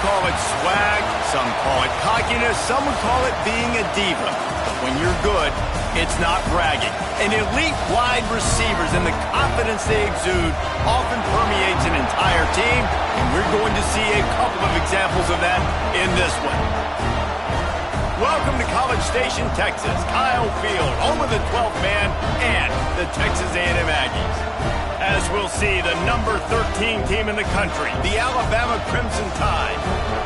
call it swag, some call it cockiness, some would call it being a diva. But when you're good, it's not bragging. And elite wide receivers and the confidence they exude often permeates an entire team, and we're going to see a couple of examples of that in this one. Welcome to College Station, Texas. Kyle Field, home of the 12th man and the Texas A&M Aggies. As we'll see, the number 13 team in the country, the Alabama Crimson Tide,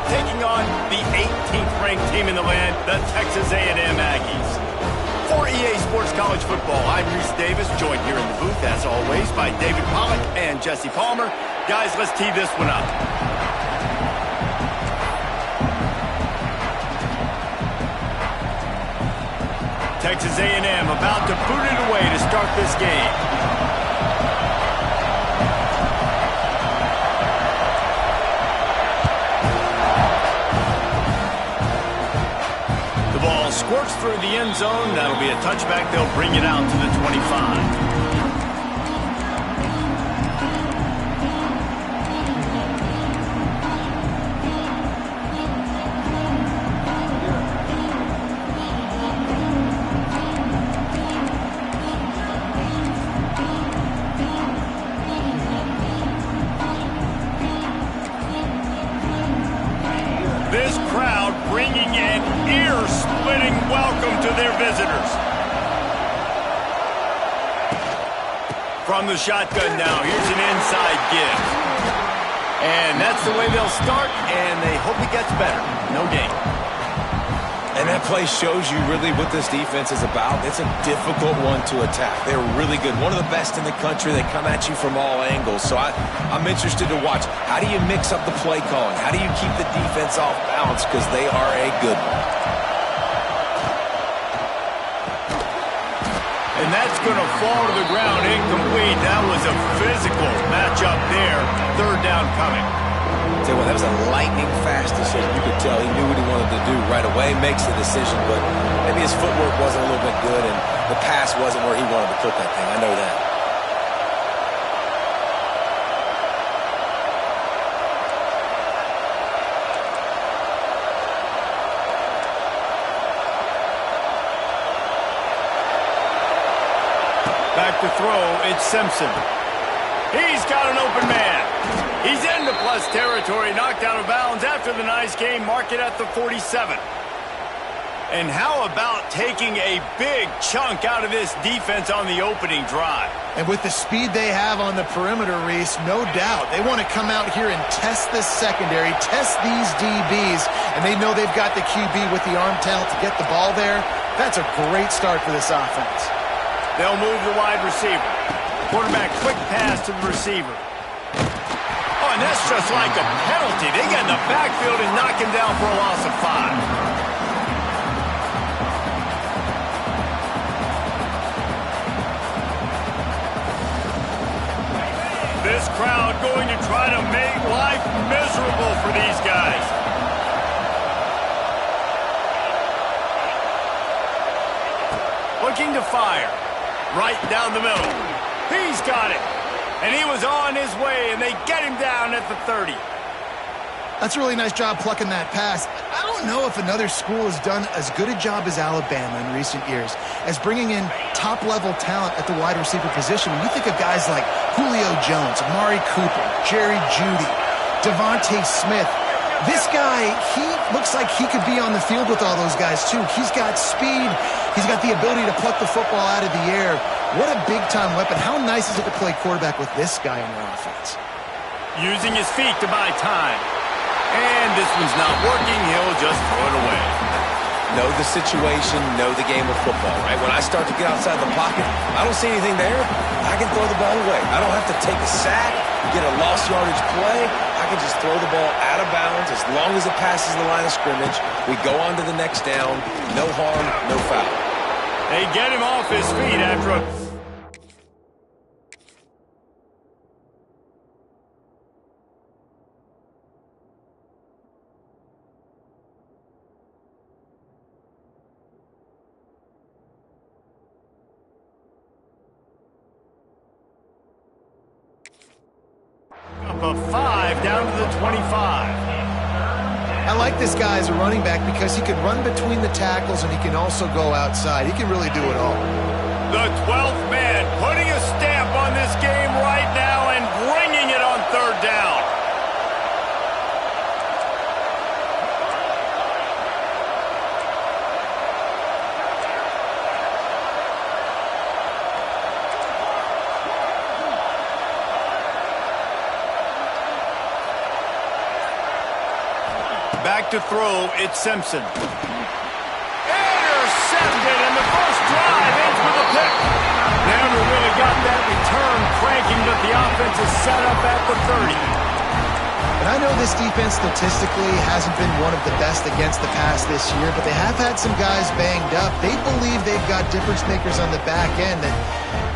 taking on the 18th ranked team in the land, the Texas A&M Aggies. For EA Sports College Football, I'm Reese Davis, joined here in the booth, as always, by David Pollack and Jesse Palmer. Guys, let's tee this one up. Texas A&M about to boot it away to start this game. The ball squirts through the end zone. That'll be a touchback. They'll bring it out to the 25. This crowd bringing an ear-splitting welcome to their visitors. From the shotgun now, here's an inside give. And that's the way they'll start, and they hope it gets better. No gain. And that play shows you really what this defense is about. It's a difficult one to attack. They're really good. One of the best in the country. They come at you from all angles. So I'm interested to watch. How do you mix up the play calling? How do you keep the defense off balance? Because they are a good one. And that's going to fall to the ground incomplete. That was a physical matchup there. Third down coming. Tell you what, that was a lightning-fast decision. You could tell he knew what he wanted to do right away, makes the decision, but maybe his footwork wasn't a little bit good, and the pass wasn't where he wanted to put that thing. I know that. Back to throw, it's Simpson. He's got an open man. He's into plus territory, knocked out of bounds after the nice game. Mark it at the 47. And how about taking a big chunk out of this defense on the opening drive? And with the speed they have on the perimeter, Reese, no doubt, they want to come out here and test this secondary, test these DBs, and they know they've got the QB with the arm talent to get the ball there. That's a great start for this offense. They'll move the wide receiver. Quarterback, quick pass to the receiver. Oh, and that's just like a penalty. They get in the backfield and knock him down for a loss of 5. This crowd going to try to make life miserable for these guys. Looking to fire. Right down the middle. He's got it. And he was on his way, and they get him down at the 30. That's a really nice job plucking that pass. I don't know if another school has done as good a job as Alabama in recent years as bringing in top-level talent at the wide receiver position. When you think of guys like Julio Jones, Amari Cooper, Jerry Jeudy, Devontae Smith, this guy, he looks like he could be on the field with all those guys, too. He's got speed. He's got the ability to pluck the football out of the air. What a big-time weapon. How nice is it to play quarterback with this guy in your offense? Using his feet to buy time. And this one's not working. He'll just throw it away. Know the situation, know the game of football, right? When I start to get outside the pocket, I don't see anything there, I can throw the ball away. I don't have to take a sack, get a lost yardage play. I can just throw the ball out of bounds as long as it passes the line of scrimmage. We go on to the next down. No harm, no foul. They get him off his feet after a... Up a 5 down to the 25. I like this guy as a running back because he can run between the tackles and he can also go outside. He can really do it all. The 12th man putting a stamp on this game right now and bringing it on third down. Back to throw, it's Simpson. Intercepted, and the first drive ends with a pick. Never really got that return cranking, but the offense is set up at the 30. And I know this defense statistically hasn't been one of the best against the pass this year, but they have had some guys banged up. They believe they've got difference makers on the back end that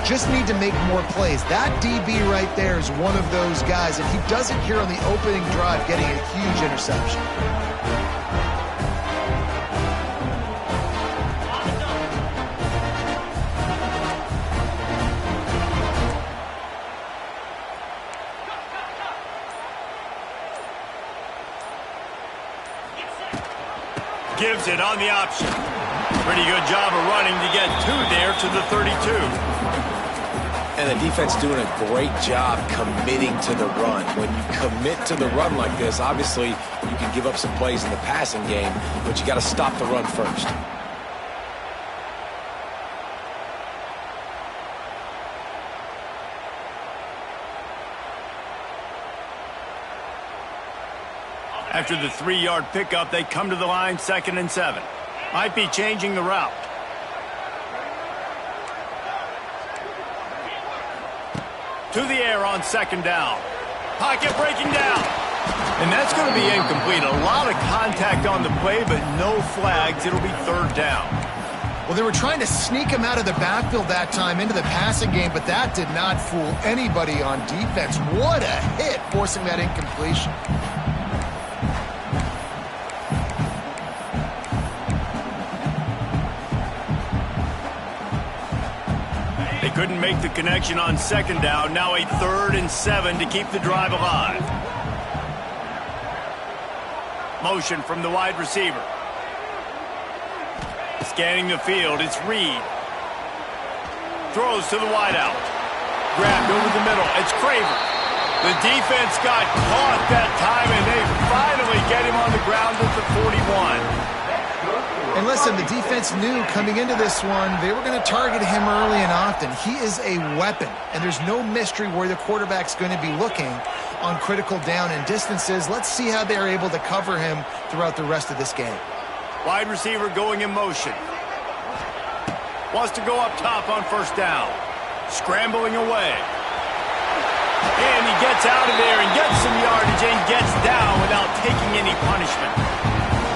just need to make more plays. That DB right there is one of those guys, and he does it here on the opening drive, getting a huge interception. Gives it on the option. Pretty good job of running to get two there to the 32. And the defense doing a great job committing to the run. When you commit to the run like this, obviously you can give up some plays in the passing game, but you got to stop the run first. After the 3-yard pickup, they come to the line 2nd and 7. Might be changing the route. To the air on 2nd down. Pocket breaking down. And that's going to be incomplete. A lot of contact on the play, but no flags. It'll be 3rd down. Well, they were trying to sneak him out of the backfield that time into the passing game, but that did not fool anybody on defense. What a hit, forcing that incompletion. Couldn't make the connection on 2nd down. Now a 3rd and 7 to keep the drive alive. Motion from the wide receiver. Scanning the field, it's Reed. Throws to the wideout. Grabbed over the middle, it's Craver. The defense got caught that time, and they finally get him on the ground at the 41. And listen, the defense knew coming into this one, they were going to target him early and often. He is a weapon, and there's no mystery where the quarterback's going to be looking on critical down and distances. Let's see how they're able to cover him throughout the rest of this game. Wide receiver going in motion. Wants to go up top on 1st down. Scrambling away. And he gets out of there and gets some yardage and gets down without taking any punishment.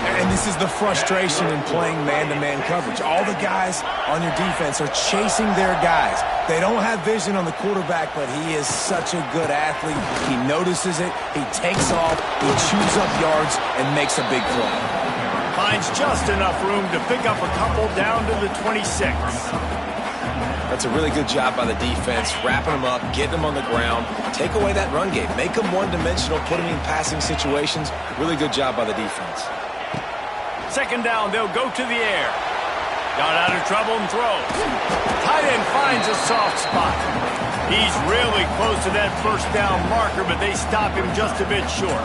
And this is the frustration in playing man-to-man coverage. All the guys on your defense are chasing their guys. They don't have vision on the quarterback, but he is such a good athlete. He notices it, he takes off, he chews up yards, and makes a big play. Finds just enough room to pick up a couple down to the 26. That's a really good job by the defense, wrapping them up, getting them on the ground, take away that run game, make them one-dimensional, put them in passing situations. Really good job by the defense. 2nd down, they'll go to the air. Got out of trouble and throws. Tight end finds a soft spot. He's really close to that 1st down marker, but they stop him just a bit short.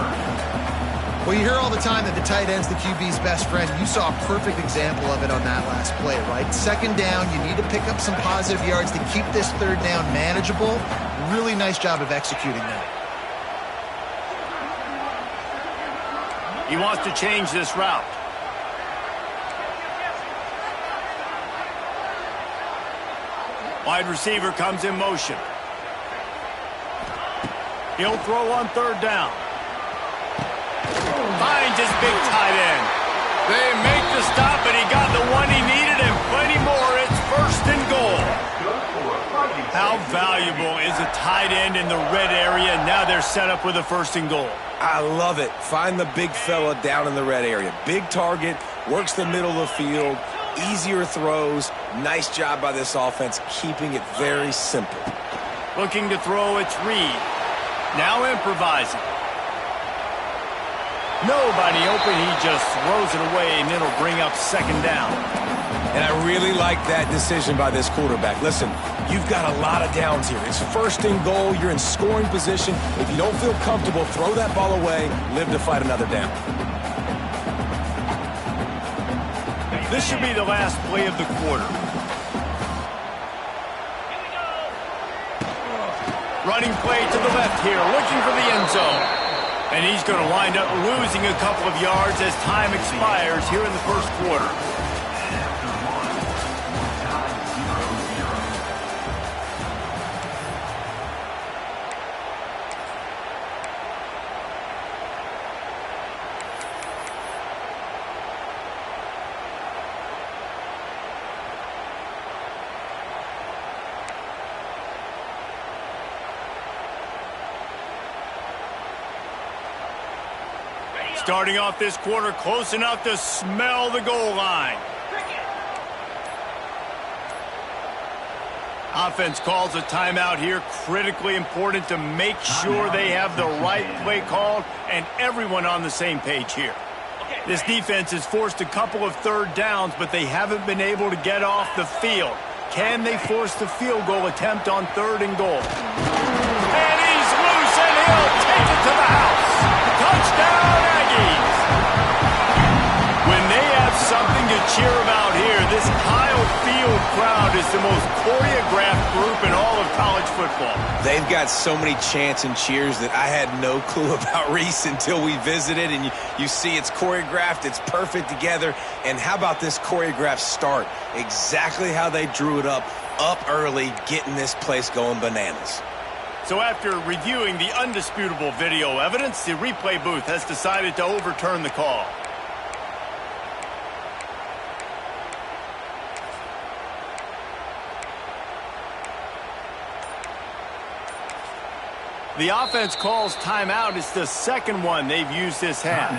Well, you hear all the time that the tight end's the QB's best friend. You saw a perfect example of it on that last play, right? 2nd down, you need to pick up some positive yards to keep this 3rd down manageable. Really nice job of executing that. He wants to change this route. Wide receiver comes in motion. He'll throw on 3rd down. Finds his big tight end. They make the stop, and he got the one he needed and plenty more. It's 1st and goal. How valuable is a tight end in the red area? Now they're set up with a 1st and goal. I love it. Find the big fella down in the red area. Big target, works the middle of the field, easier throws. Nice job by this offense, keeping it very simple. Looking to throw, it's Reed. Now improvising. Nobody open. He just throws it away, and it'll bring up second down. And I really like that decision by this quarterback. Listen, you've got a lot of downs here. It's first and goal. You're in scoring position. If you don't feel comfortable, throw that ball away. Live to fight another down. This should be the last play of the quarter. Running play to the left here, looking for the end zone. And he's going to wind up losing a couple of yards as time expires here in the first quarter. Starting off this quarter close enough to smell the goal line. Offense calls a timeout here. Critically important to make sure they have the right play called and everyone on the same page here. This defense has forced a couple of third downs, but they haven't been able to get off the field. Can they force the field goal attempt on third and goal? And he's loose, and he'll take it to the house. Touchdown, Aggies! When they have something to cheer about here, this Kyle Field crowd is the most choreographed group in all of college football. They've got so many chants and cheers that I had no clue about, Reese, until we visited. And you see it's choreographed, it's perfect together. And how about this choreographed start? Exactly how they drew it up early, getting this place going bananas. So after reviewing the undisputable video evidence, the replay booth has decided to overturn the call. The offense calls timeout. It's the second one they've used this half.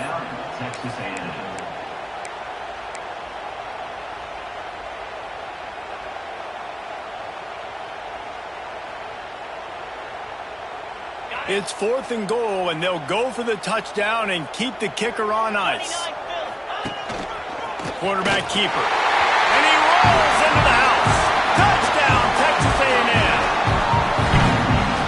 It's 4th and goal, and they'll go for the touchdown and keep the kicker on ice. Quarterback keeper. And he rolls into the house. Touchdown, Texas A&M.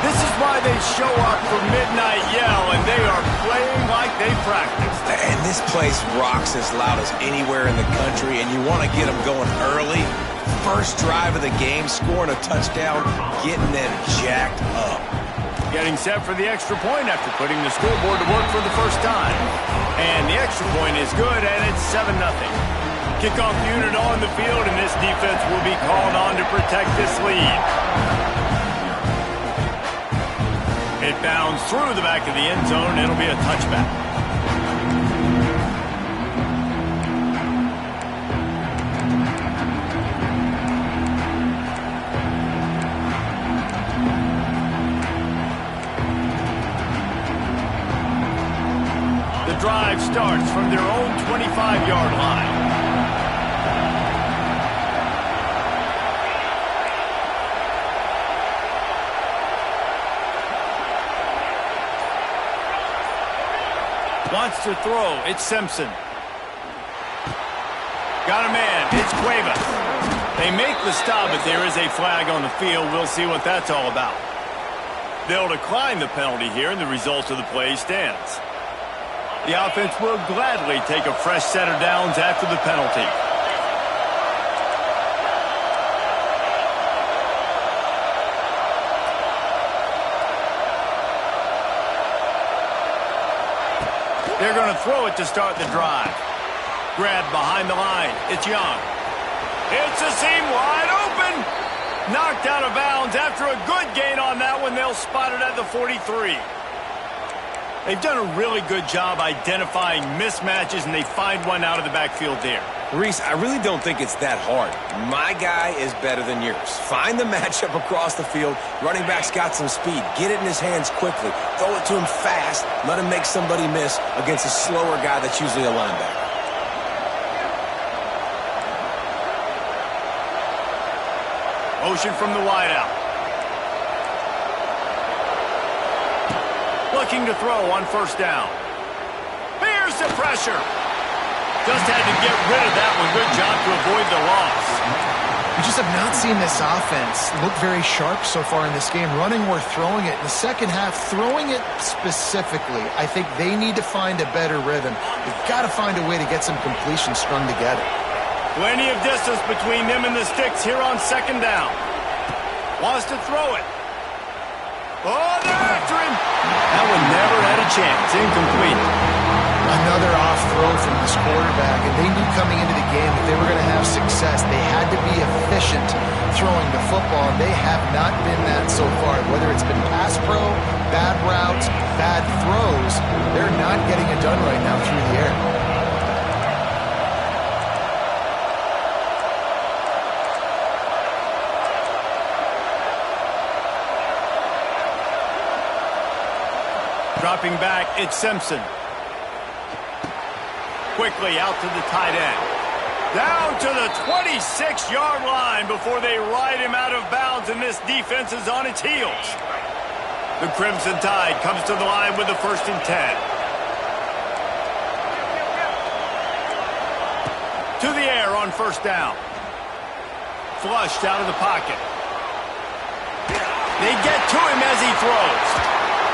This is why they show up for midnight yell, and they are playing like they practiced. And this place rocks as loud as anywhere in the country, and you want to get them going early. First drive of the game, scoring a touchdown, getting them jacked up. Getting set for the extra point after putting the scoreboard to work for the first time. And the extra point is good, and it's 7-0. Kickoff unit on the field, and this defense will be called on to protect this lead. It bounds through the back of the end zone. It'll be a touchback. Drive starts from their own 25-yard line. Wants to throw. It's Simpson. Got a man. It's Cuevas. They make the stop, but there is a flag on the field. We'll see what that's all about. They'll decline the penalty here, and the result of the play stands. The offense will gladly take a fresh set of downs after the penalty. They're going to throw it to start the drive. Grabbed behind the line. It's Young. It's a seam wide open. Knocked out of bounds after a good gain on that one. They'll spot it at the 43. They've done a really good job identifying mismatches, and they find one out of the backfield there. Reese, I really don't think it's that hard. My guy is better than yours. Find the matchup across the field. Running back's got some speed. Get it in his hands quickly. Throw it to him fast. Let him make somebody miss against a slower guy that's usually a linebacker. Motion from the wideout. Looking to throw on first down. Here Here's the pressure. Just had to get rid of that one. Good job to avoid the loss. We just have not seen this offense look very sharp so far in this game, running or throwing it. In the second half, throwing it specifically, I think they need to find a better rhythm. They've got to find a way to get some completions strung together. Plenty of distance between them and the sticks here on second down. Wants to throw it. Oh, they're after him. That one never had a chance. Incomplete. Another off throw from this quarterback, and they knew coming into the game that they were going to have success. They had to be efficient throwing the football, and they have not been that so far. Whether it's been pass pro, bad routes, bad throws, they're not getting it done right now through the air. Dropping back, it's Simpson. Quickly out to the tight end. Down to the 26-yard line before they ride him out of bounds, and this defense is on its heels. The Crimson Tide comes to the line with the 1st and 10. To the air on 1st down. Flushed out of the pocket. They get to him as he throws.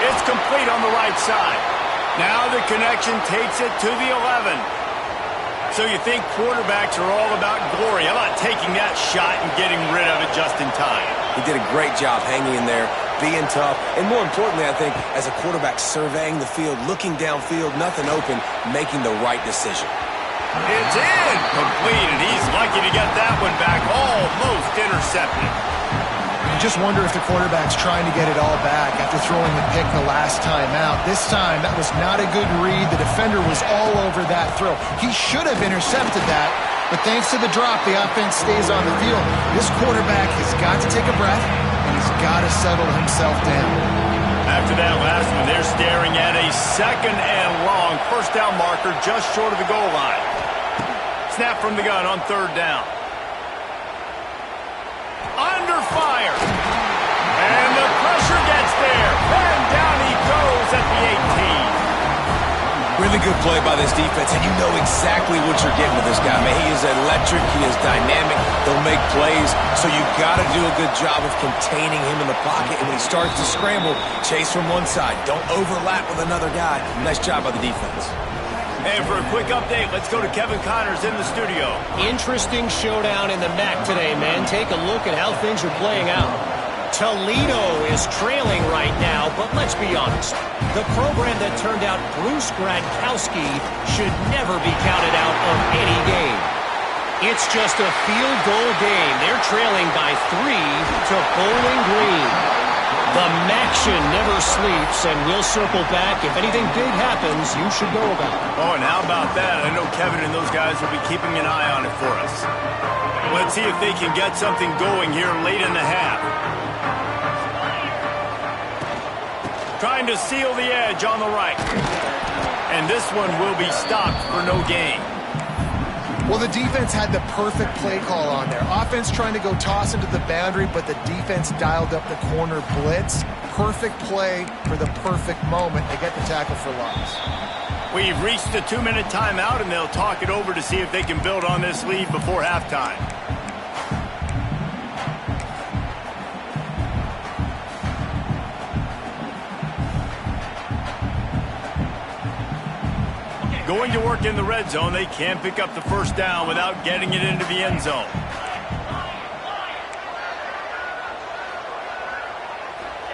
It's complete on the right side. Now the connection takes it to the 11. So you think quarterbacks are all about glory. How about taking that shot and getting rid of it just in time? He did a great job hanging in there, being tough, and more importantly, I think, as a quarterback surveying the field, looking downfield, nothing open, making the right decision. It's in! Complete, and he's lucky to get that one back. Almost intercepted. You just wonder if the quarterback's trying to get it all back after throwing the pick the last time out. This time, that was not a good read. The defender was all over that throw. He should have intercepted that, but thanks to the drop, the offense stays on the field. This quarterback has got to take a breath, and he's got to settle himself down. After that last one, they're staring at a 2nd and long. 1st down marker just short of the goal line. Snap from the gun on 3rd down. Under fire. And the pressure gets there. And down he goes at the 18. Really good play by this defense, and you know exactly what you're getting with this guy. Man, he is electric. He is dynamic. They'll make plays, so you've got to do a good job of containing him in the pocket. And when he starts to scramble, chase from one side. Don't overlap with another guy. Nice job by the defense. And for a quick update, let's go to Kevin Connors in the studio. Interesting showdown in the MAC today, man. Take a look at how things are playing out. Toledo is trailing right now, but let's be honest. The program that turned out Bruce Gradkowski should never be counted out of any game. It's just a field goal game. They're trailing by 3 to Bowling Green. The MACtion never sleeps, and we'll circle back. If anything big happens, you should know about it. Oh, and how about that? I know Kevin and those guys will be keeping an eye on it for us. Let's see if they can get something going here late in the half. Trying to seal the edge on the right. And this one will be stopped for no gain. Well, the defense had the perfect play call on there. Offense trying to go toss into the boundary, but the defense dialed up the corner blitz. Perfect play for the perfect moment. They get the tackle for loss. We've reached a 2-minute timeout, and they'll talk it over to see if they can build on this lead before halftime. Going to work in the red zone, they can't pick up the 1st down without getting it into the end zone.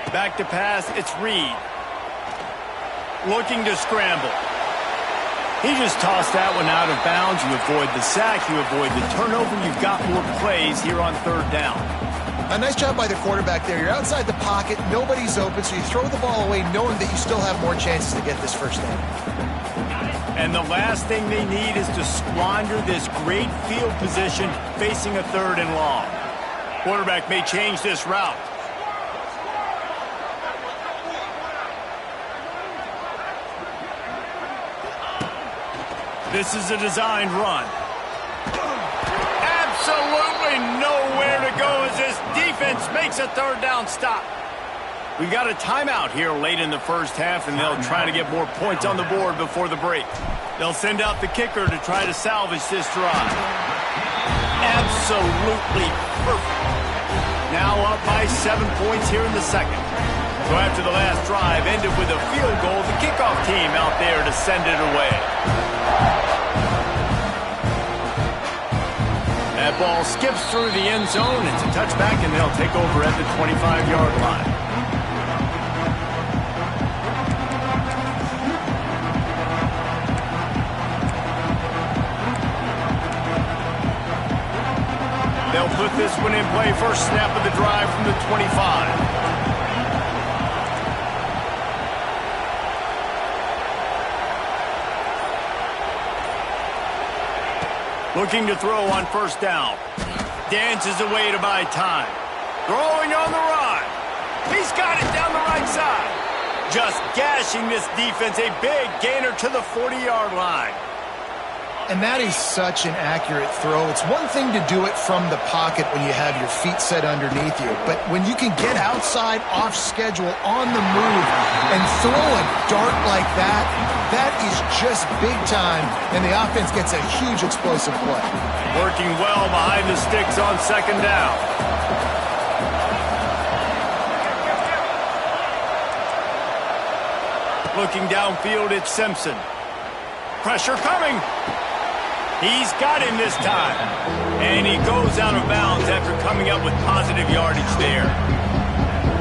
Back to pass, it's Reed. Looking to scramble. He just tossed that one out of bounds. You avoid the sack, you avoid the turnover. You've got more plays here on 3rd down. A nice job by the quarterback there. You're outside the pocket, nobody's open, so you throw the ball away knowing that you still have more chances to get this 1st down. And the last thing they need is to squander this great field position facing a 3rd and long. Quarterback may change this route. This is a designed run. Absolutely nowhere to go as this defense makes a 3rd down stop. We've got a timeout here late in the first half, and they'll try to get more points on the board before the break. They'll send out the kicker to try to salvage this drive. Absolutely perfect. Now up by 7 points here in the second. So after the last drive ended with a field goal, the kickoff team out there to send it away. That ball skips through the end zone. It's a touchback, and they'll take over at the 25-yard line. They'll put this one in play. First snap of the drive from the 25. Looking to throw on first down. Dances away to buy time. Throwing on the run. He's got it down the right side. Just gashing this defense. A big gainer to the 40-yard line. And that is such an accurate throw. It's one thing to do it from the pocket when you have your feet set underneath you, but when you can get outside, off schedule, on the move, and throw a dart like that, that is just big time, and the offense gets a huge explosive play. Working well behind the sticks on second down. Looking downfield, it's Simpson. Pressure coming. He's got him this time. And he goes out of bounds after coming up with positive yardage there.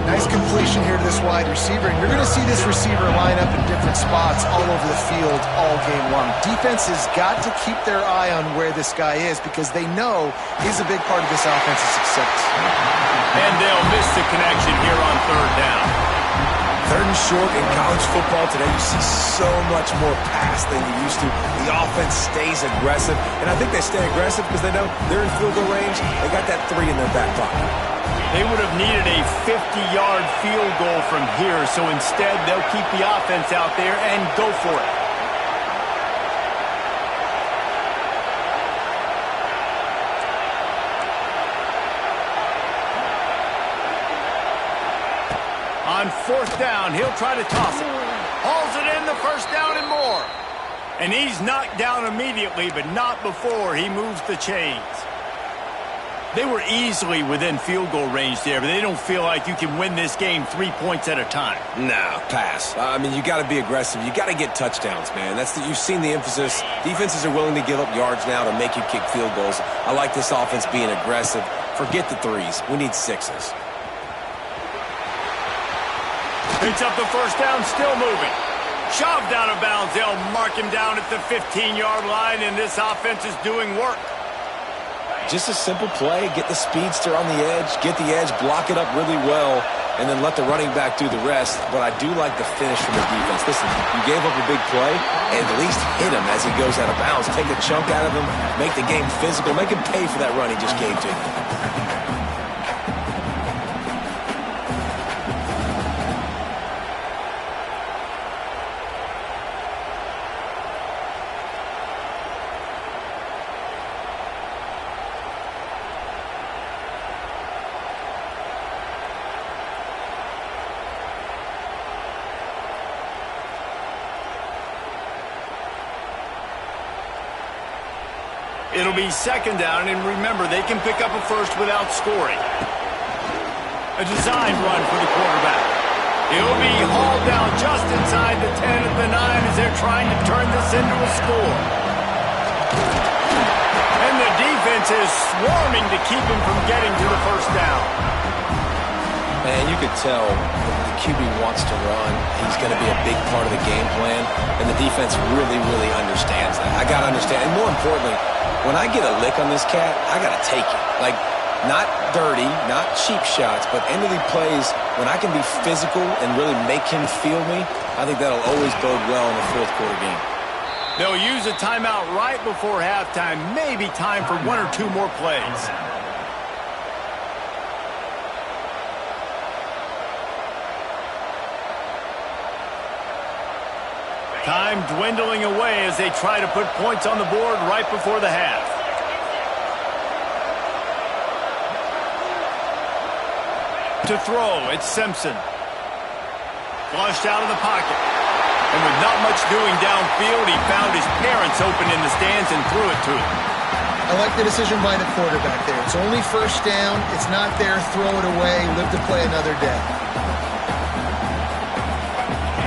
Nice completion here to this wide receiver. And you're going to see this receiver line up in different spots all over the field all game long. Defense has got to keep their eye on where this guy is because they know he's a big part of this offense's success. And they'll miss the connection here on third down. Third and short in college football today, you see so much more pass than you used to. The offense stays aggressive, and I think they stay aggressive because they know they're in field goal range. They got that 3 in their back pocket. They would have needed a 50-yard field goal from here, so instead they'll keep the offense out there and go for it. On fourth down, he'll try to toss it. Hauls it in, the first down and more. And he's knocked down immediately, but not before he moves the chains. They were easily within field goal range there, but they don't feel like you can win this game 3 points at a time. Nah, pass. I mean, you got to be aggressive. You got to get touchdowns, man. You've seen the emphasis. Defenses are willing to give up yards now to make you kick field goals. I like this offense being aggressive. Forget the 3s. We need 6s. Picks up the first down, still moving. Shoved out of bounds. They'll mark him down at the 15-yard line, and this offense is doing work. Just a simple play. Get the speedster on the edge, get the edge, block it up really well, and then let the running back do the rest. But I do like the finish from the defense. Listen, you gave up a big play, and at least hit him as he goes out of bounds. Take a chunk out of him, make the game physical, make him pay for that run he just gave to you. It'll be second down, and remember, they can pick up a first without scoring. A designed run for the quarterback. He'll be hauled down just inside the 10 at the 9 as they're trying to turn this into a score. And the defense is swarming to keep him from getting to the first down. Man, you could tell the QB wants to run. He's going to be a big part of the game plan, and the defense really, really understands that. I got to understand, and more importantly, when I get a lick on this cat, I got to take it. Like, not dirty, not cheap shots, but end-of-the plays, when I can be physical and really make him feel me, I think that'll always bode well in the fourth quarter game. They'll use a timeout right before halftime. Maybe time for 1 or 2 more plays. Time dwindling away as they try to put points on the board right before the half. To throw, it's Simpson. Flushed out of the pocket. And with not much doing downfield, he found his parents open in the stands and threw it to them. I like the decision by the quarterback there. It's only first down. It's not there. Throw it away. Live to play another day.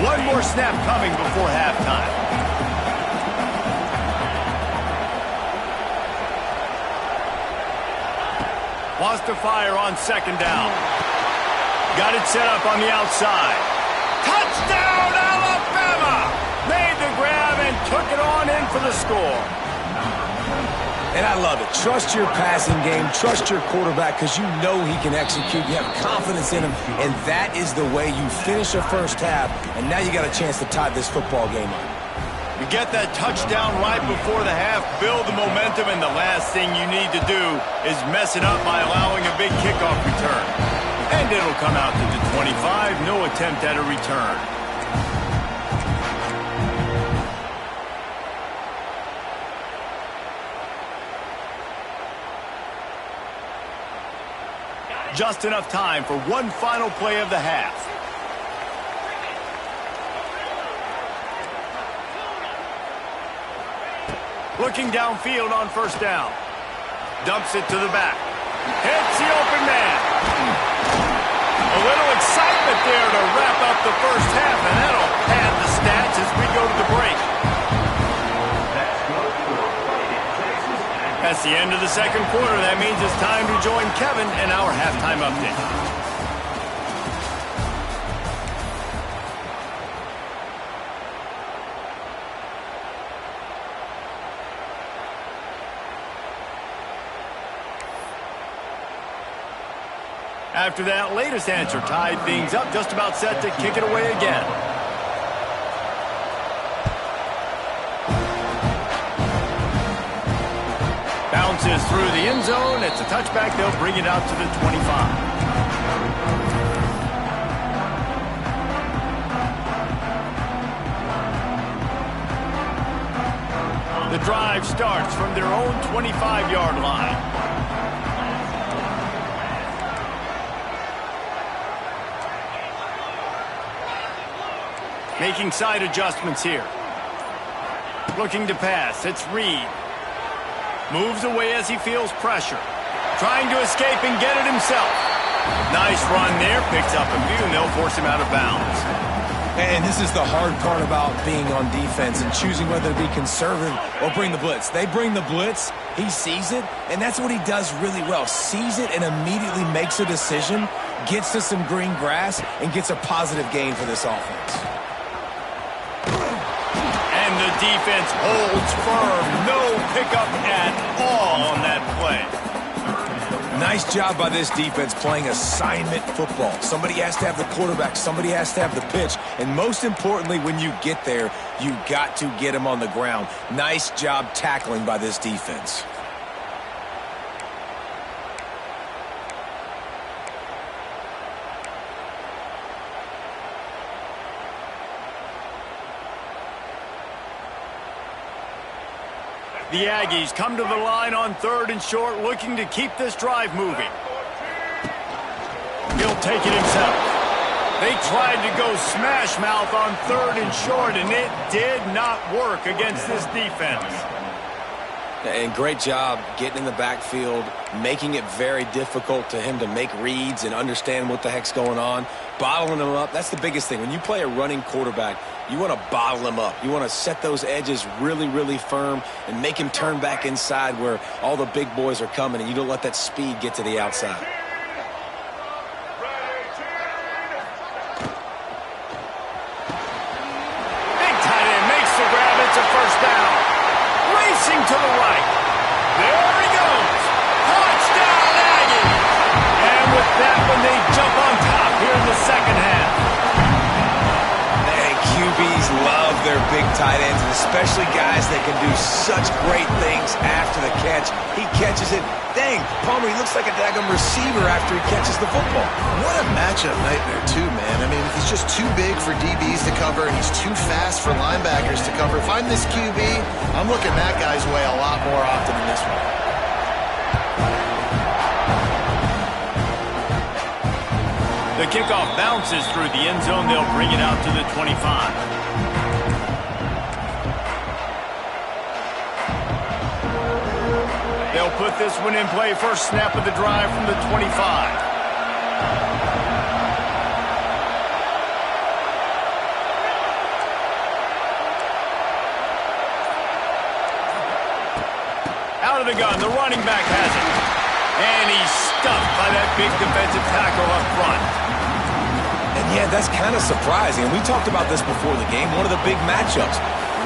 One more snap coming before halftime. Wants to fire on second down. Got it set up on the outside. Touchdown, Alabama! Made the grab and took it on in for the score. And I love it. Trust your passing game. Trust your quarterback because you know he can execute. You have confidence in him, and that is the way you finish a first half, and now you got a chance to tie this football game up. You get that touchdown right before the half, build the momentum, and the last thing you need to do is mess it up by allowing a big kickoff return. And it'll come out to the 25, no attempt at a return. Just enough time for one final play of the half. Looking downfield on first down. Dumps it to the back. Hits the open man. A little excitement there to wrap up the first half, and that'll pad the stats as we go to the break. That's the end of the second quarter. That means it's time to join Kevin in our halftime update. After that latest answer tied things up, just about set to kick it away again. Bounces through the end zone. It's a touchback. They'll bring it out to the 25. The drive starts from their own 25-yard line. Making side adjustments here. Looking to pass. It's Reed. Moves away as he feels pressure. Trying to escape and get it himself. Nice run there. Picks up a few, and they'll force him out of bounds. And this is the hard part about being on defense and choosing whether to be conservative or bring the blitz. They bring the blitz. He sees it, and that's what he does really well. Sees it and immediately makes a decision, gets to some green grass, and gets a positive gain for this offense. And the defense holds firm. No pickup at all on that play. Nice job by this defense playing assignment football. Somebody has to have the quarterback. Somebody has to have the pitch. And most importantly, when you get there, you got to get him on the ground. Nice job tackling by this defense. The Aggies come to the line on 3rd and short, looking to keep this drive moving. He'll take it himself. They tried to go smash mouth on 3rd and short, and it did not work against this defense. And great job getting in the backfield, making it very difficult to him to make reads and understand what the heck's going on. Bottling him up, that's the biggest thing. When you play a running quarterback, you want to bottle him up. You want to set those edges really, really firm and make him turn back inside where all the big boys are coming, and you don't let that speed get to the outside. Big tight end makes the grab. It's a first down. Racing to the right. There he goes. Touchdown, Aggie. And with that one, they jump on top here in the second half. And QBs love their big tight ends, and especially guys that can do such great things after the catch. He catches it. Dang, Palmer, he looks like a daggum receiver after he catches the football. What a matchup nightmare, too, man. I mean, he's just too big for DBs to cover, and he's too fast for linebackers to cover. If I'm this QB, I'm looking that guy's way a lot more often than this one. The kickoff bounces through the end zone. They'll bring it out to the 25. They'll put this one in play. First snap of the drive from the 25. Out of the gun, the running back has it. And he's stuffed by that big defensive tackle up front. And yeah, that's kind of surprising. And we talked about this before the game. One of the big matchups.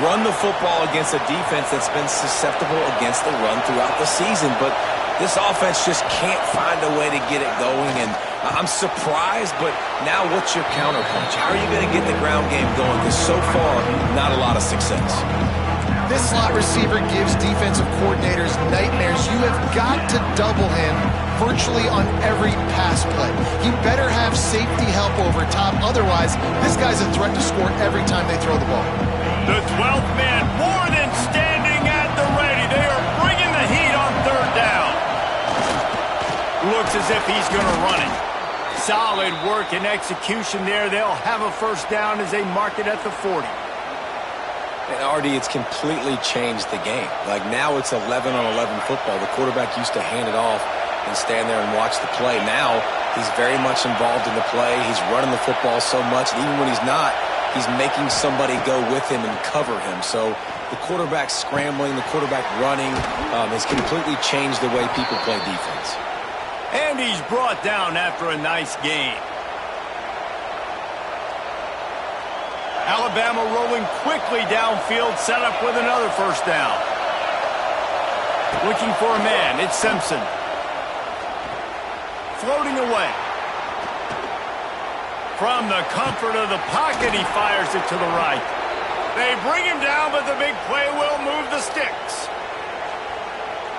Run the football against a defense that's been susceptible against the run throughout the season. But this offense just can't find a way to get it going. And I'm surprised, but now what's your counterpunch? How are you going to get the ground game going? Because so far, not a lot of success. This slot receiver gives defensive coordinators nightmares. You have got to double him virtually on every pass play. He better have safety help over top. Otherwise, this guy's a threat to score every time they throw the ball. The 12th man more than standing at the ready. They are bringing the heat on third down. Looks as if he's going to run it. Solid work and execution there. They'll have a first down as they mark it at the 40. And RD, it's completely changed the game. Like now it's 11-on-11 football. The quarterback used to hand it off and stand there and watch the play. Now he's very much involved in the play. He's running the football so much. And even when he's not, he's making somebody go with him and cover him. So the quarterback scrambling, the quarterback running has completely changed the way people play defense. And he's brought down after a nice game. Alabama rolling quickly downfield, set up with another first down. Looking for a man, it's Simpson. Floating away. From the comfort of the pocket, he fires it to the right. They bring him down, but the big play will move the sticks.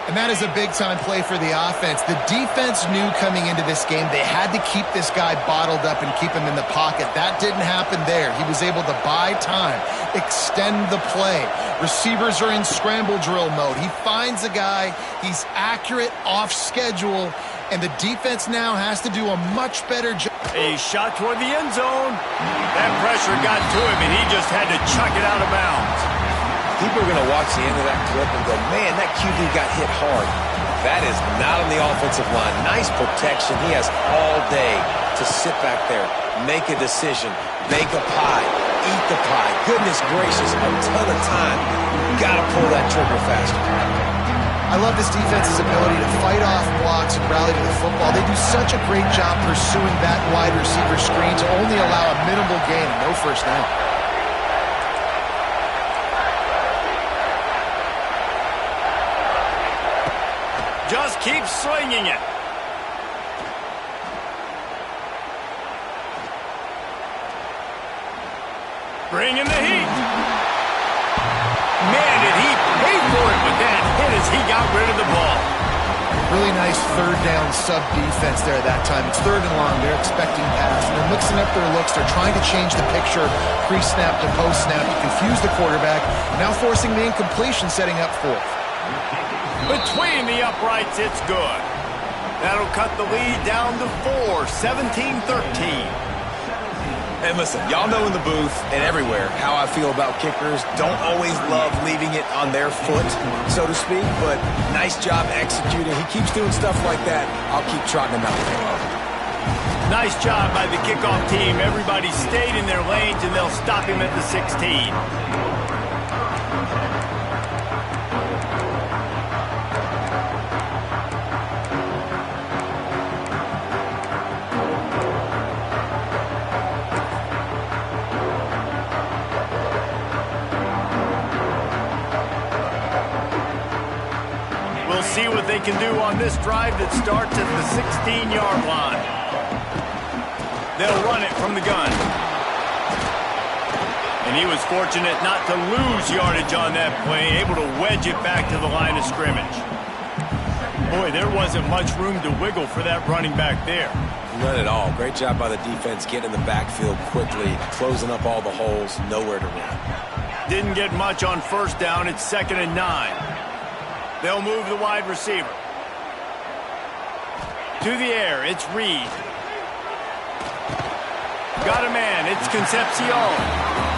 And that is a big-time play for the offense. The defense knew coming into this game they had to keep this guy bottled up and keep him in the pocket. That didn't happen there. He was able to buy time, extend the play. Receivers are in scramble drill mode. He finds a guy. He's accurate, off schedule, and the defense now has to do a much better job. A shot toward the end zone. That pressure got to him, and he just had to chuck it out of bounds. People are going to watch the end of that clip and go, man, that QB got hit hard. That is not on the offensive line. Nice protection. He has all day to sit back there, make a decision, bake a pie, eat the pie. Goodness gracious, a ton of time. Got to pull that trigger faster. I love this defense's ability to fight off blocks and rally to the football. They do such a great job pursuing that wide receiver screen to only allow a minimal gain and no first down. Just keep slinging it. Bring in the heat. Man, did he pay for it with that hit as he got rid of the ball. Really nice third down sub-defense there that time. It's third and long. They're expecting pass. And they're mixing up their looks. They're trying to change the picture pre-snap to post-snap to confuse the quarterback. Now forcing the incompletion, setting up fourth. Between the uprights, it's good. That'll cut the lead down to 4, 17-13. And listen, y'all know in the booth and everywhere how I feel about kickers. Don't always love leaving it on their foot, so to speak, but nice job executing. He keeps doing stuff like that. I'll keep trotting him out there. Nice job by the kickoff team. Everybody stayed in their lanes, and they'll stop him at the 16. See what they can do on this drive that starts at the 16-yard line. They'll run it from the gun. And he was fortunate not to lose yardage on that play, able to wedge it back to the line of scrimmage. Boy, there wasn't much room to wiggle for that running back there. None at all. Great job by the defense getting in the backfield quickly, closing up all the holes, nowhere to run. Didn't get much on first down. It's 2nd and 9. They'll move the wide receiver. To the air, it's Reed. got a man. It's Concepcion.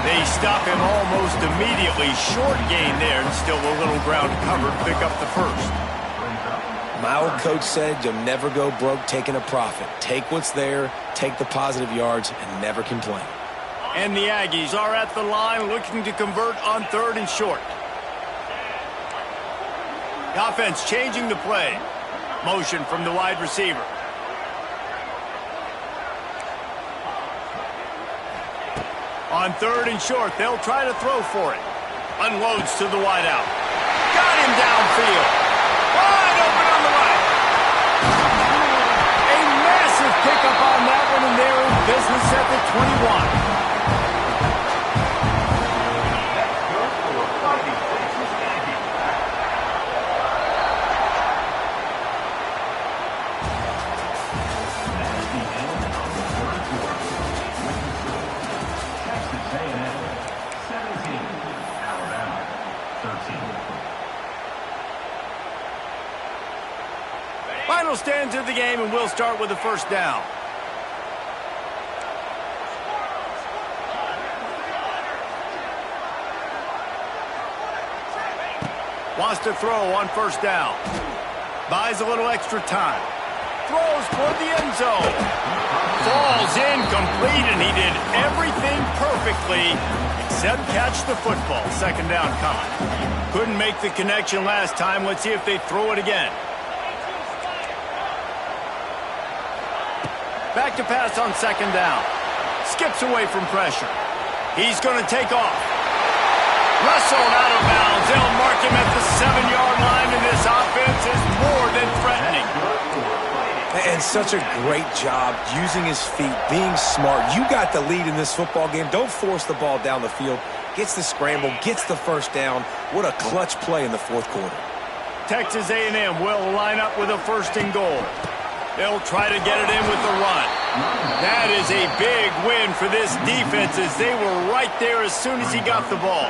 They stop him almost immediately. Short gain there, and still a little ground covered. Pick up the first. My old coach said you'll never go broke taking a profit. Take what's there, take the positive yards, and never complain. And the Aggies are at the line looking to convert on 3rd and short. The offense changing the play. Motion from the wide receiver. On 3rd and short, they'll try to throw for it. Unloads to the wideout. Got him downfield. Wide open on the right. A massive pickup on that one, and they're in business at the 21. Final stands of the game, and we'll start with the first down. Wants to throw on 1st down. Buys a little extra time. Throws for the end zone. Falls incomplete, and he did everything perfectly except catch the football. 2nd down coming. Couldn't make the connection last time. Let's see if they throw it again. Back to pass on 2nd down. Skips away from pressure. He's going to take off. Wrestled out of bounds. They'll mark him at the 7-yard line, and this offense is more than threatening. And such a great job using his feet, being smart. You got the lead in this football game. Don't force the ball down the field. Gets the scramble, gets the 1st down. What a clutch play in the 4th quarter. Texas A&M will line up with a 1st and goal. They'll try to get it in with the run. That is a big win for this defense, as they were right there as soon as he got the ball.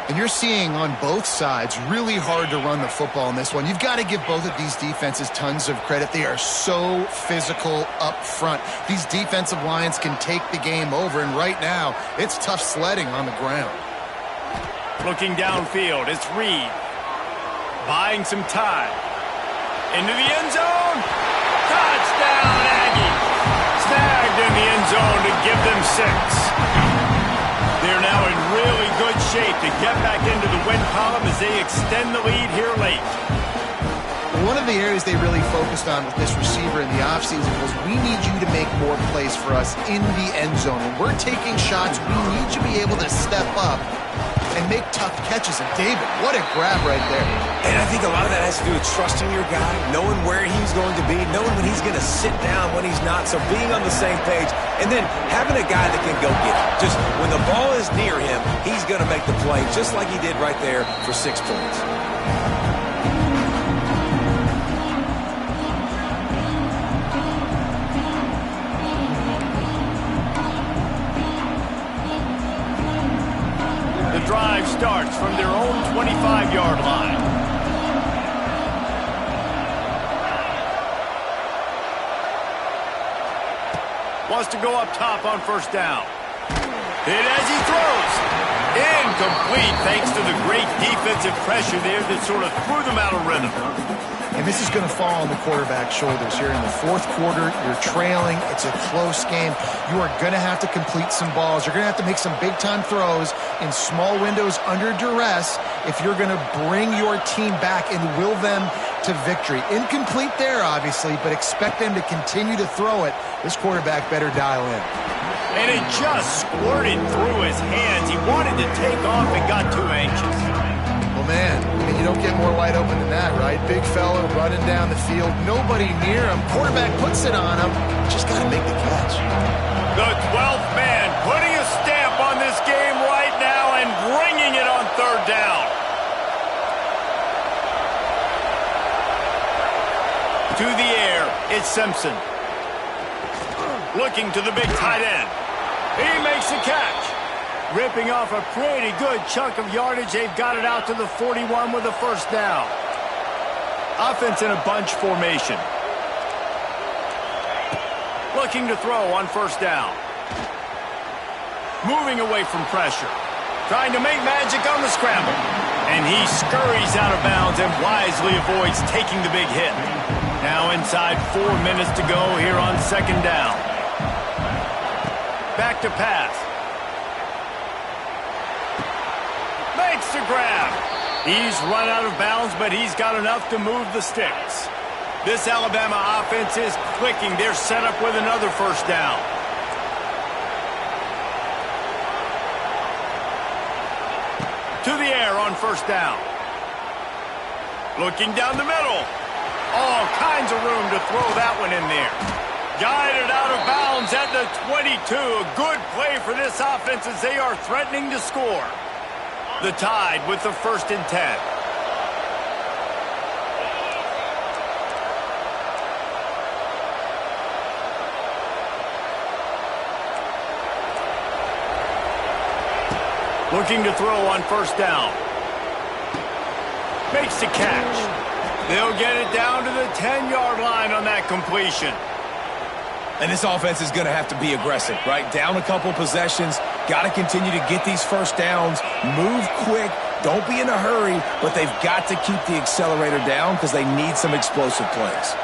And you're seeing on both sides really hard to run the football in this one. You've got to give both of these defenses tons of credit. They are so physical up front. These defensive lines can take the game over, and right now it's tough sledding on the ground. Looking downfield, it's Reed. Buying some time. Into the end zone. Touchdown, Aggie. Snagged in the end zone to give them 6. They're now in really good shape to get back into the win column as they extend the lead here late. One of the areas they really focused on with this receiver in the offseason was, we need you to make more plays for us in the end zone. When we're taking shots, we need you to be able to step up and make tough catches. And David, what a grab right there. And I think a lot of that has to do with trusting your guy, knowing where he's going to be, knowing when he's going to sit down, when he's not. So being on the same page, and then having a guy that can go get it. Just when the ball is near him, he's going to make the play, just like he did right there for 6 points. Drive starts from their own 25-yard line. Wants to go up top on 1st down. Hit as he throws. Incomplete, thanks to the great defensive pressure there that sort of threw them out of rhythm. And this is going to fall on the quarterback's shoulders here in the 4th quarter. You're trailing. It's a close game. You are going to have to complete some balls. You're going to have to make some big-time throws in small windows under duress if you're going to bring your team back and will them to victory. Incomplete there, obviously, but expect them to continue to throw it. This quarterback better dial in. And it just squirted through his hands. He wanted to take off and got too anxious. Well, man, I mean, you don't get more wide open than that, right? Big fella running down the field, nobody near him. Quarterback puts it on him. Just got to make the catch. The 12th man putting a stamp on this game right now and bringing it on 3rd down. To the air, it's Simpson. Looking to the big tight end. He makes the catch. Ripping off a pretty good chunk of yardage. They've got it out to the 41 with a 1st down. Offense in a bunch formation. looking to throw on first down. Moving away from pressure. Trying to make magic on the scramble. And he scurries out of bounds and wisely avoids taking the big hit. Now inside 4 minutes to go here on second down. Back to pass. Makes the grab. He's run out of bounds, but he's got enough to move the sticks. This Alabama offense is clicking. They're set up with another first down. To the air on first down. Looking down the middle. All kinds of room to throw that one in there. Guided out of bounds at the 22. A good play for this offense as they are threatening to score. The Tide with the 1st and 10. Looking to throw on first down. Makes the catch. They'll get it down to the 10-yard line on that completion. And this offense is going to have to be aggressive, right? Down a couple possessions. Got to continue to get these first downs. Move quick. Don't be in a hurry. But they've got to keep the accelerator down because they need some explosive plays.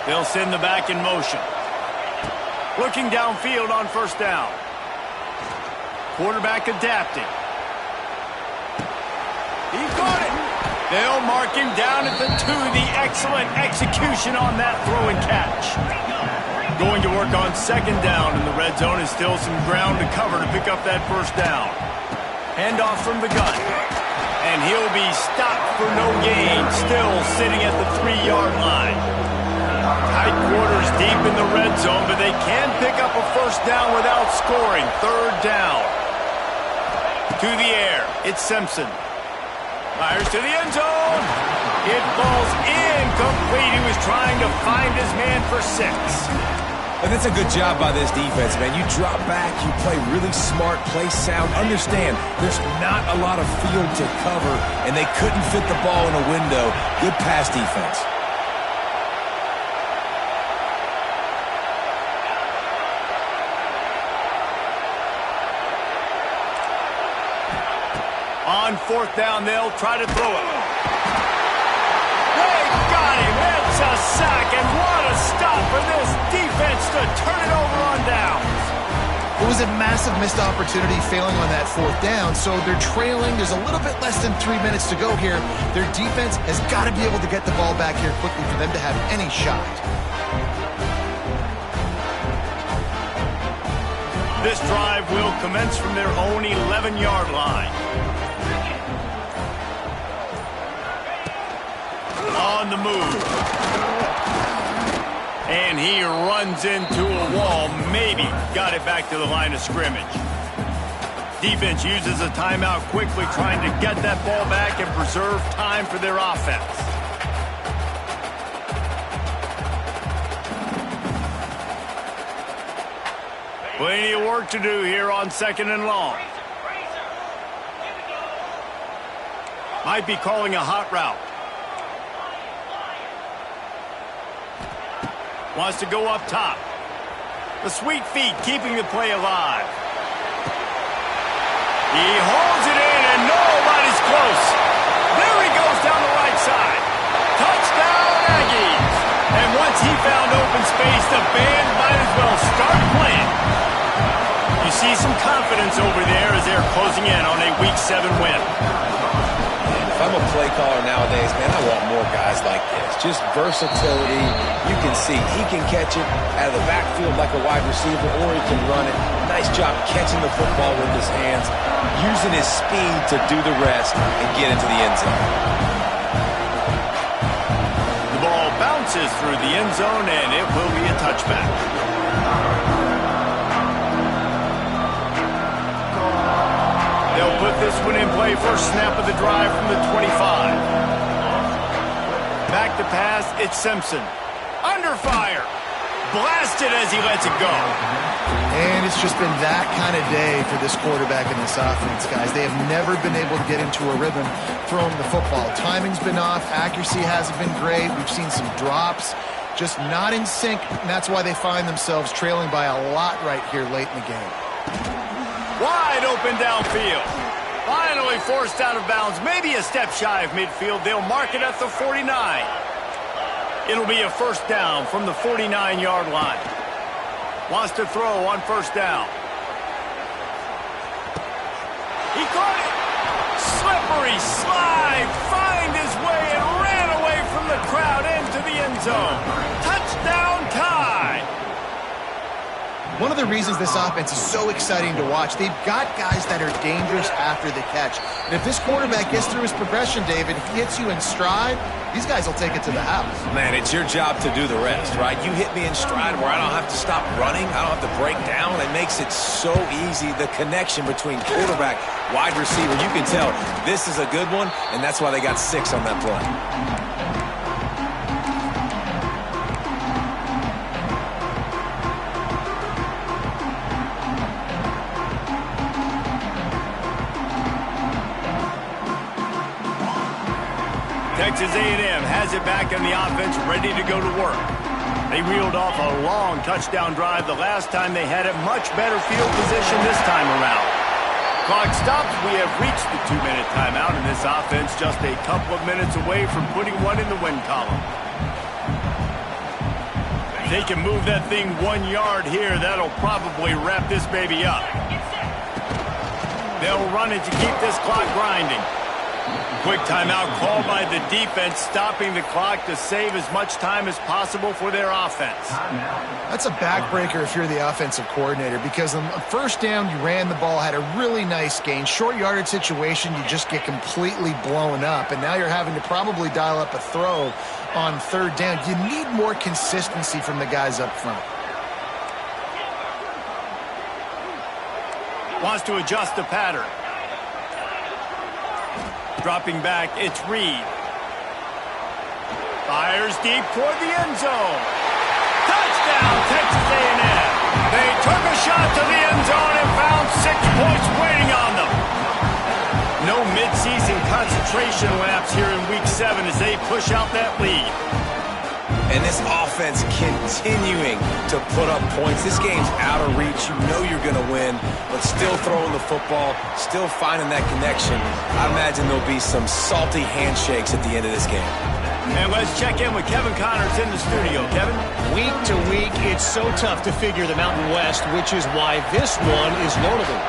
They'll send the back in motion. Looking downfield on first down. Quarterback adapting. He caught it. They'll mark him down at the 2. The excellent execution on that throw and catch. Going to work on second down in the red zone is still some ground to cover to pick up that first down. Handoff from the gun. And he'll be stopped for no gain. Still sitting at the 3-yard line. Tight quarters deep in the red zone, but they can pick up a first down without scoring. Third down. To the air. It's Simpson. Fires to the end zone. It falls incomplete. He was trying to find his man for 6. And that's a good job by this defense, man. You drop back, you play really smart, play sound. Understand, there's not a lot of field to cover, and they couldn't fit the ball in a window. Good pass defense. On fourth down, they'll try to throw it. They got him. It's a sack, and what a stop for this defense to turn it over on downs. It was a massive missed opportunity failing on that fourth down, so they're trailing. There's a little bit less than 3 minutes to go here. Their defense has got to be able to get the ball back here quickly for them to have any shot. This drive will commence from their own 11-yard line. On the move. And he runs into a wall. Maybe got it back to the line of scrimmage. Defense uses a timeout quickly, trying to get that ball back and preserve time for their offense. Plenty of work to do here on second and long. Might be calling a hot route. Wants to go up top. The sweet feet keeping the play alive. He holds it in and nobody's close. There he goes down the right side. Touchdown Aggies. And once he found open space, the band might as well start playing. You see some confidence over there as they're closing in on a Week 7 win. If I'm a play caller nowadays, man, I want more guys like this. Just versatility. You can see he can catch it out of the backfield like a wide receiver, or he can run it. Nice job catching the football with his hands, using his speed to do the rest and get into the end zone. The ball bounces through the end zone, and it will be a touchback. They'll put this one in play. First snap of the drive from the 25. Back to pass, it's Simpson. Under fire. blasted as he lets it go. And it's just been that kind of day for this quarterback and this offense, guys. They have never been able to get into a rhythm throwing the football. Timing's been off. Accuracy hasn't been great. We've seen some drops. Just not in sync, and that's why they find themselves trailing by a lot right here late in the game. Wide open downfield. Finally forced out of bounds. Maybe a step shy of midfield. They'll mark it at the 49. It'll be a first down from the 49-yard line. Wants to throw on first down. He caught it. Slippery slide. Find his way and ran away from the crowd into the end zone. Touchdown tie. One of the reasons this offense is so exciting to watch, they've got guys that are dangerous after the catch. And if this quarterback gets through his progression, David, if he hits you in stride, these guys will take it to the house. Man, it's your job to do the rest, right? You hit me in stride where I don't have to stop running. I don't have to break down. It makes it so easy, the connection between quarterback, wide receiver. You can tell this is a good one, and that's why they got 6 on that play. Texas A&M has it back in the offense, ready to go to work. They reeled off a long touchdown drive the last time they had it. Much better field position this time around. Clock stops. We have reached the 2-minute timeout, and this offense just a couple of minutes away from putting one in the win column. If they can move that thing 1 yard here, that'll probably wrap this baby up. They'll run it to keep this clock grinding. Quick timeout called by the defense, stopping the clock to save as much time as possible for their offense. That's a backbreaker if you're the offensive coordinator, because on first down, you ran the ball, had a really nice gain. Short yardage situation, you just get completely blown up, and now you're having to probably dial up a throw on third down. You need more consistency from the guys up front. Wants to adjust the pattern. Dropping back, it's Reed. Fires deep toward the end zone. Touchdown, Texas A&M. They took a shot to the end zone and found 6 points waiting on them. No midseason concentration lapse here in Week 7 as they push out that lead. And this offense continuing to put up points. This game's out of reach. You know you're going to win, but still throwing the football, still finding that connection. I imagine there'll be some salty handshakes at the end of this game. And let's check in with Kevin Connors in the studio. Kevin? Week to week, it's so tough to figure the Mountain West, which is why this one is notable.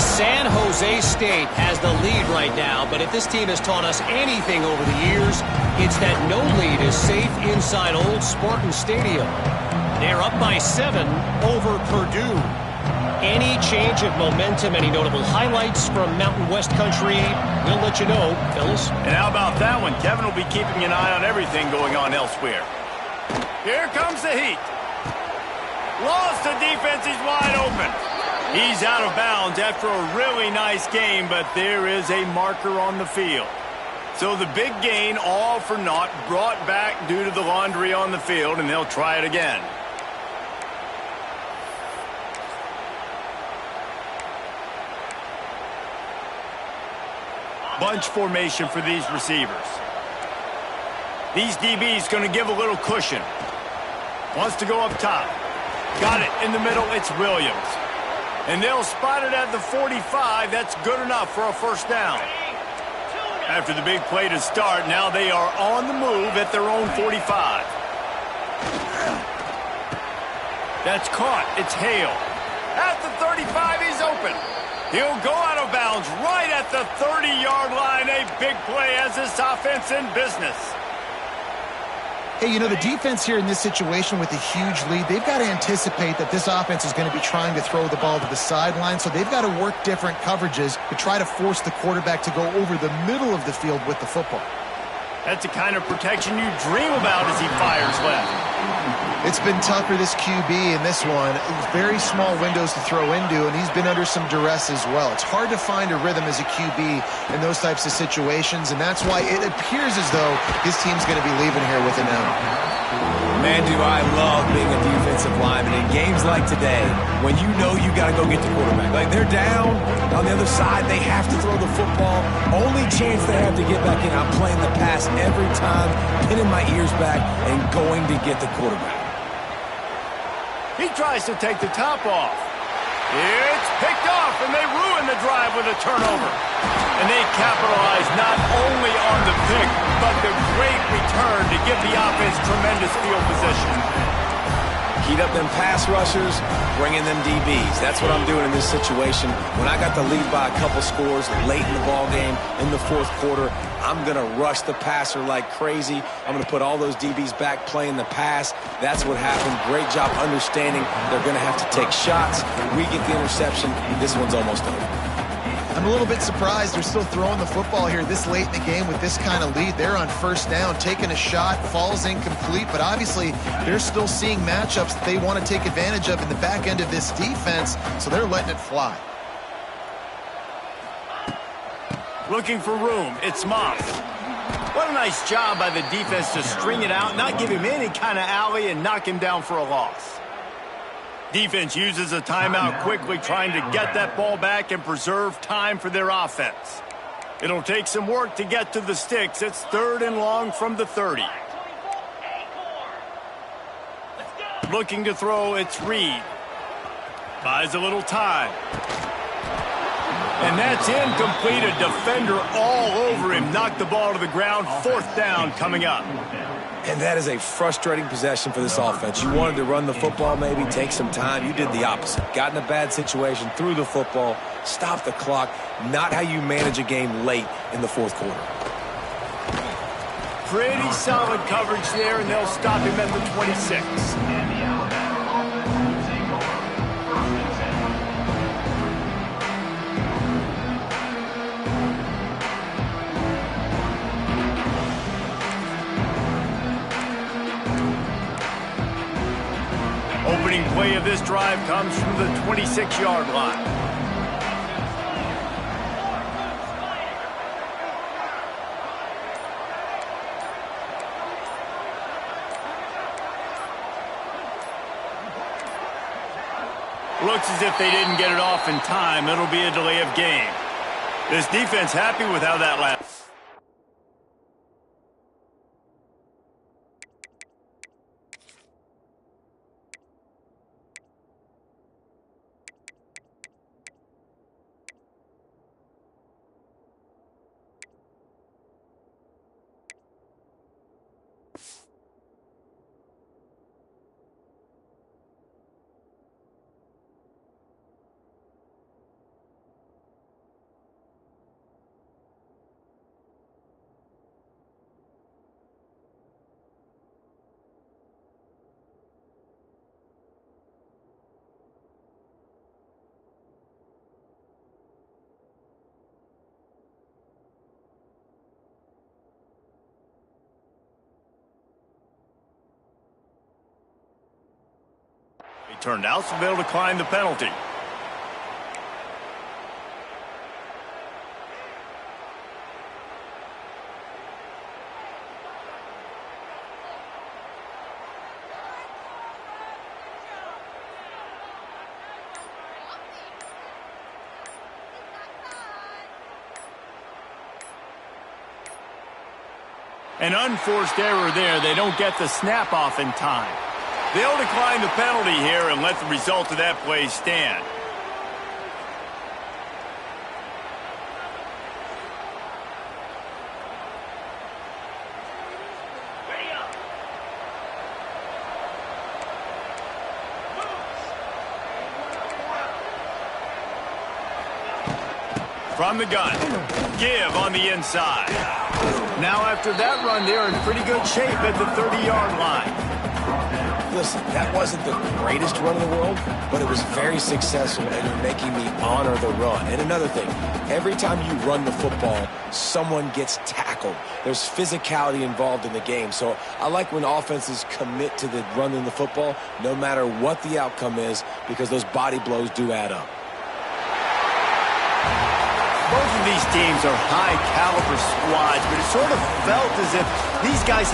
San Jose State has the lead right now, but if this team has taught us anything over the years, it's that no lead is safe inside Old Spartan Stadium. They're up by 7 over Purdue. Any change of momentum, any notable highlights from Mountain West country, we'll let you know, fellas. And how about that one? Kevin will be keeping an eye on everything going on elsewhere. Here comes the heat. Lost the defense, he's wide open. He's out of bounds after a really nice game, but there is a marker on the field. So the big gain, all for naught, brought back due to the laundry on the field, and they'll try it again. Bunch formation for these receivers. These DBs going to give a little cushion. Wants to go up top. Got it in the middle. It's Williams. And they'll spot it at the 45. That's good enough for a first down. After the big play to start, now they are on the move at their own 45. That's caught. It's Hale. At the 35, he's open. He'll go out of bounds right at the 30-yard line. A big play as this offense in business. Hey, you know, the defense here in this situation with a huge lead, they've got to anticipate that this offense is going to be trying to throw the ball to the sideline, so they've got to work different coverages to try to force the quarterback to go over the middle of the field with the football. That's the kind of protection you dream about as he fires left. It's been tough for this QB in this one. Very small windows to throw into, and he's been under some duress as well. It's hard to find a rhythm as a QB in those types of situations, and that's why it appears as though his team's going to be leaving here with an L. Man, do I love being a defensive lineman in games like today when you know you got to go get the quarterback. Like, they're down on the other side. They have to throw the football. Only chance they have to get back in. I'm playing the pass every time, pinning my ears back, and going to get the quarterback. He tries to take the top off. It's picked off, and they ruin the drive with a turnover. And they capitalize not only on the pick, but the great return to give the offense tremendous field position. Heat up them pass rushers, bring in them DBs. That's what I'm doing in this situation. When I got the lead by a couple scores late in the ball game, in the fourth quarter, I'm going to rush the passer like crazy. I'm going to put all those DBs back playing the pass. That's what happened. Great job understanding they're going to have to take shots. We get the interception. This one's almost over. I'm a little bit surprised they're still throwing the football here this late in the game with this kind of lead. They're on first down, taking a shot, falls incomplete, but obviously they're still seeing matchups that they want to take advantage of in the back end of this defense, so they're letting it fly. Looking for room, it's Moss. What a nice job by the defense to string it out, not give him any kind of alley, and knock him down for a loss. Defense uses a timeout quickly, trying to get that ball back and preserve time for their offense. It'll take some work to get to the sticks. It's 3rd and long from the 30. Looking to throw, it's Reed. Buys a little time. And that's incomplete. A defender all over him. Knocked the ball to the ground. 4th down coming up. And that is a frustrating possession for this offense. You wanted to run the football, maybe take some time. You did the opposite. Got in a bad situation, threw the football, stopped the clock. Not how you manage a game late in the fourth quarter. Pretty solid coverage there, and they'll stop him at the 26. Opening play of this drive comes from the 26-yard line. Looks as if they didn't get it off in time. It'll be a delay of game. This defense happy with how that last. He turned out, so they'll decline the penalty. An unforced error there. They don't get the snap off in time. They'll decline the penalty here and let the result of that play stand. From the gun, give on the inside. Now after that run, they're in pretty good shape at the 30-yard line. listen, that wasn't the greatest run in the world, but it was very successful, and you're making me honor the run. And another thing, every time you run the football, someone gets tackled. There's physicality involved in the game. So I like when offenses commit to the running the football, no matter what the outcome is, because those body blows do add up. Both of these teams are high-caliber squads, but it sort of felt as if these guys had